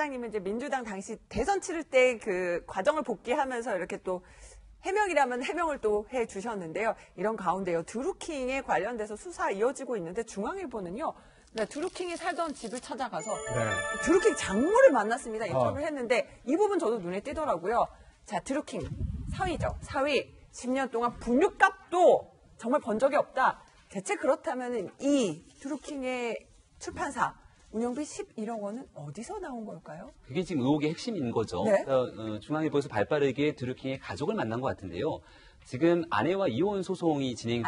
사장님은 이제 민주당 당시 대선 치를 때 그 과정을 복귀하면서 이렇게 또 해명이라면 해명을 또 해주셨는데요. 이런 가운데요. 드루킹에 관련돼서 수사 이어지고 있는데 중앙일보는요. 네, 드루킹이 살던 집을 찾아가서 드루킹 장모를 만났습니다. 인터뷰를 했는데 이 부분 저도 눈에 띄더라고요. 자, 드루킹 사위죠. 사위 10년 동안 분유값도 정말 번 적이 없다. 대체 그렇다면 이 드루킹의 출판사 운영비 11억 원은 어디서 나온 걸까요? 그게 지금 의혹의 핵심인 거죠. 네. 중앙일보에서 발빠르게 드루킹의 가족을 만난 것 같은데요. 지금 아내와 이혼 소송이 진행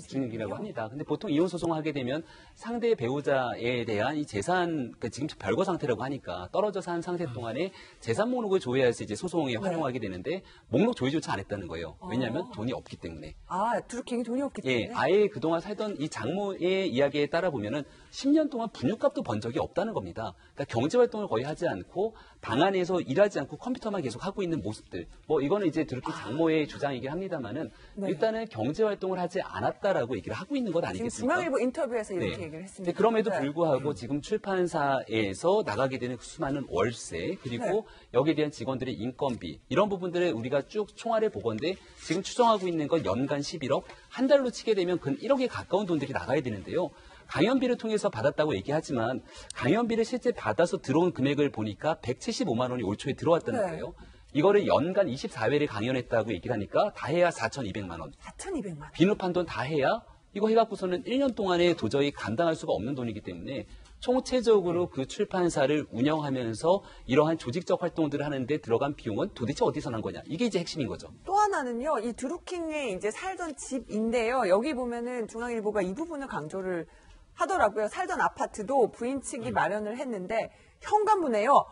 중이라고 합니다. 근데 보통 이혼 소송을 하게 되면 상대 배우자에 대한 이 재산, 그러니까 지금 별거 상태라고 하니까 떨어져 산 상태 동안에 재산 목록을 조회해서 이제 소송에 활용하게 되는데 목록 조회조차 안 했다는 거예요. 왜냐하면 돈이 없기 때문에. 아, 드루킹이 돈이 없기 때문에? 예, 아예 그동안 살던 이 장모의 이야기에 따라 보면은 10년 동안 분유값도 번 적이 없다는 겁니다. 그러니까 경제활동을 거의 하지 않고 방 안에서 일하지 않고 컴퓨터만 계속 하고 있는 모습들. 뭐 이거는 이제 드루킹 장모의 주장이긴 합니다만은 일단은 경제활동을 하지 않았다라고 얘기를 하고 있는 것 아니겠습니까? 지금 중앙일보 인터뷰에서 이렇게 얘기를 했습니다. 그럼에도 불구하고 지금 출판사에서 나가게 되는 수많은 월세 그리고 여기에 대한 직원들의 인건비 이런 부분들을 우리가 쭉 총알해 보건데 지금 추정하고 있는 건 연간 11억 한 달로 치게 되면 근 1억에 가까운 돈들이 나가야 되는데요. 강연비를 통해서 받았다고 얘기하지만 강연비를 실제 받아서 들어온 금액을 보니까 175만 원이 올 초에 들어왔다는 거예요. 이거를 연간 24회를 강연했다고 얘기를 하니까 다 해야 4,200만 원. 4,200만 원. 비누판 돈 다 해야 이거 해갖고서는 1년 동안에 도저히 감당할 수가 없는 돈이기 때문에 총체적으로 그 출판사를 운영하면서 이러한 조직적 활동들을 하는데 들어간 비용은 도대체 어디서 난 거냐. 이게 이제 핵심인 거죠. 또 하나는요. 이 드루킹의 이제 살던 집인데요. 여기 보면은 중앙일보가 이 부분을 강조를 하더라고요. 살던 아파트도 부인 측이 마련을 했는데 현관문에요.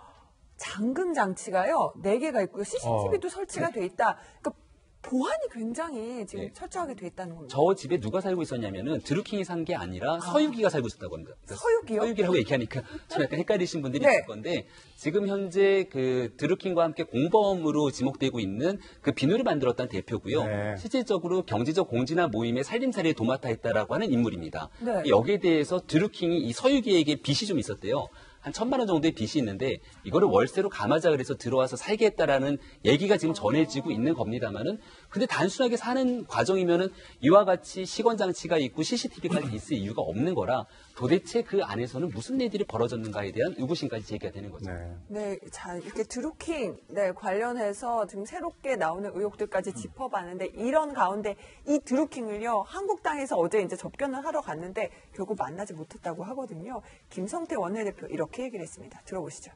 잠금 장치가요. 4개가 있고요. CCTV도 설치가 돼 있다. 그러니까 보안이 굉장히 지금 철저하게 돼 있다는 겁니다. 저 집에 누가 살고 있었냐면은 드루킹이 산 게 아니라 서유기가 살고 있었다고 합니다. 서유기요? 서유기라고 얘기하니까 좀 약간 헷갈리신 분들이 있을 건데 지금 현재 그 드루킹과 함께 공범으로 지목되고 있는 그 비누를 만들었다는 대표고요. 실질적으로 경제적 공지나 모임의 살림살이에 도맡아 했다라고 하는 인물입니다. 여기에 대해서 드루킹이 이 서유기에게 빚이 좀 있었대요. 한 1,000만 원 정도의 빚이 있는데 이거를 월세로 감하자 그래서 들어와서 살게 했다라는 얘기가 지금 전해지고 있는 겁니다만은 근데 단순하게 사는 과정이면은 이와 같이 시건 장치가 있고 CCTV까지 있을 이유가 없는 거라 도대체 그 안에서는 무슨 일들이 벌어졌는가에 대한 의구심까지 제기가 되는 거죠. 네, 자 이렇게 드루킹 관련해서 지금 새롭게 나오는 의혹들까지 짚어봤는데 이런 가운데 이 드루킹을요 한국당에서 어제 이제 접견을 하러 갔는데 결국 만나지 못했다고 하거든요. 김성태 원내대표 이렇게 얘기를 했습니다. 들어보시죠.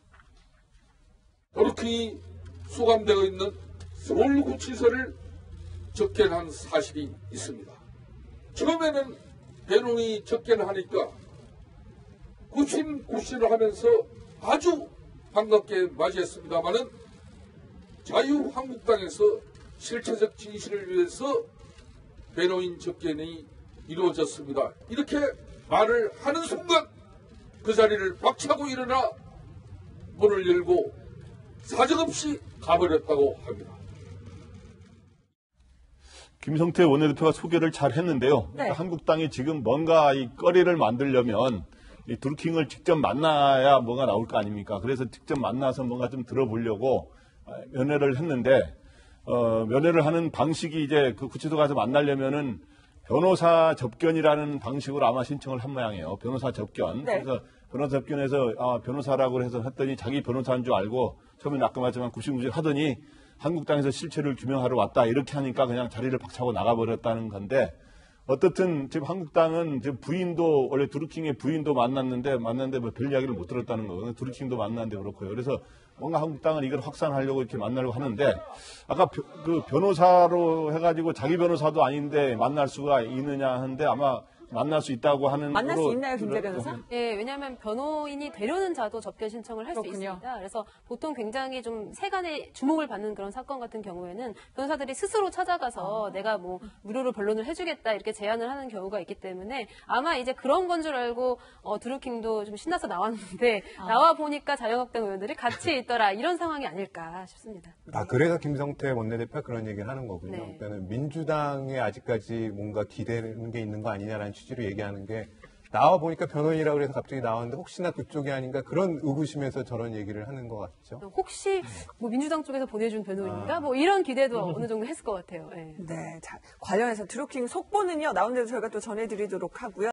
드루킹이 수감되어 있는 서울구치소를 접견한 사실이 있습니다. 처음에는 대통령이 접견하니까 구신구신을 하면서 아주 반갑게 맞이했습니다마는 자유한국당에서 실체적 진실을 위해서 변호인 접견이 이루어졌습니다. 이렇게 말을 하는 순간 그 자리를 박차고 일어나 문을 열고 사정없이 가버렸다고 합니다. 김성태 원내대표가 소개를 잘 했는데요. 그러니까 한국당이 지금 뭔가 이 거리를 만들려면 이 드루킹을 직접 만나야 뭐가 나올 거 아닙니까? 그래서 직접 만나서 뭔가 좀 들어보려고 면회를 했는데, 면회를 하는 방식이 이제 그 구치소 가서 만나려면은 변호사 접견이라는 방식으로 아마 신청을 한 모양이에요. 변호사 접견. 그래서 변호사 접견에서 변호사라고 해서 했더니 자기 변호사인 줄 알고 처음에는 아까 말했지만 구신구신 하더니 한국당에서 실체를 규명하러 왔다 이렇게 하니까 그냥 자리를 박차고 나가버렸다는 건데 어떻든 지금 한국당은 지금 부인도 원래 드루킹의 부인도 만났는데 뭐 별 이야기를 못 들었다는 거거든요. 드루킹도 만났는데 그렇고요. 그래서 뭔가 한국당은 이걸 확산하려고 이렇게 만나려고 하는데 아까 그 변호사로 해가지고 자기 변호사도 아닌데 만날 수가 있느냐 하는데 아마 만날 수 있다고 하는 만날 수 있나요, 김재 변호사? 네, 왜냐하면 변호인이 되려는 자도 접견 신청을 할 수 있습니다. 그래서 보통 굉장히 좀 세간의 주목을 받는 그런 사건 같은 경우에는 변호사들이 스스로 찾아가서 내가 뭐 무료로 변론을 해주겠다 이렇게 제안을 하는 경우가 있기 때문에 아마 이제 그런 건 줄 알고 드루킹도 좀 신나서 나왔는데 나와 보니까 자유한국당 의원들이 같이 있더라 이런 상황이 아닐까 싶습니다. 그래서 김성태 원내대표가 그런 얘기를 하는 거군요. 그러니까 민주당에 아직까지 뭔가 기대는 게 있는 거 아니냐라는 취지로 얘기하는 게 나와 보니까 변호인이라고 그래서 갑자기 나왔는데 혹시나 그쪽이 아닌가 그런 의구심에서 저런 얘기를 하는 것 같죠. 혹시 뭐 민주당 쪽에서 보내준 변호인인가 뭐 이런 기대도 어느 정도 했을 것 같아요. 네. 네, 자, 관련해서 드루킹 속보는요 나온 대로 저희가 또 전해드리도록 하고요.